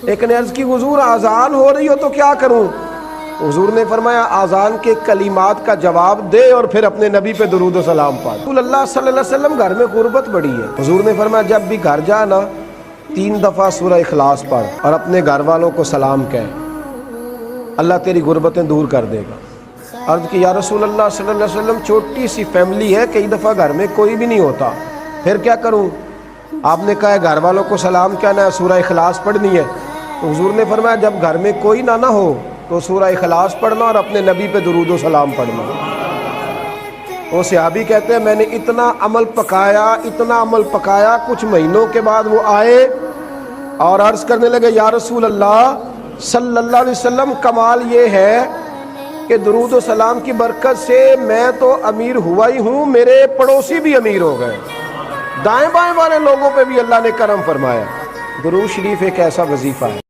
ایک نے عرض کی حضور آذان ہو رہی ہو تو کیا کروں؟ حضور نے فرمایا آذان کے کلمات کا جواب دے اور پھر اپنے نبی پہ درود و سلام پڑھ۔ رسول اللہ صلی اللہ علیہ وسلم گھر میں غربت بڑی ہے، حضور نے فرمایا جب بھی گھر جا نا 3 دفعہ سورہ اخلاص پڑھ اور اپنے گھر والوں کو سلام کہہ، اللہ تیری غربتیں دور کر دے گا۔ عرض کی یا رسول اللہ صلی اللہ علیہ وسلم چھوٹی سی فیملی ہے، کئی دفعہ گھر میں کوئی بھی نہیں ہوتا، پھر کیا کروں؟ آپ نے کہا ہے گھر والوں کو سلام کہنا ہے، سورہ اخلاص پڑھنی ہے۔ تو حضور نے فرمایا جب گھر میں کوئی نہ ہو تو سورہ اخلاص پڑھنا اور اپنے نبی پہ درود و سلام پڑھنا۔ وہ صحابی کہتے ہیں میں نے اتنا عمل پکایا، کچھ مہینوں کے بعد وہ آئے اور عرض کرنے لگے یا رسول اللہ صلی اللہ علیہ وسلم کمال یہ ہے کہ درود و سلام کی برکت سے میں تو امیر ہوا ہی ہوں، میرے پڑوسی بھی امیر ہو گئے، دائیں بائیں والے لوگوں پہ بھی اللہ نے کرم فرمایا۔ درود شریف ایک ایسا وظیفہ ہے۔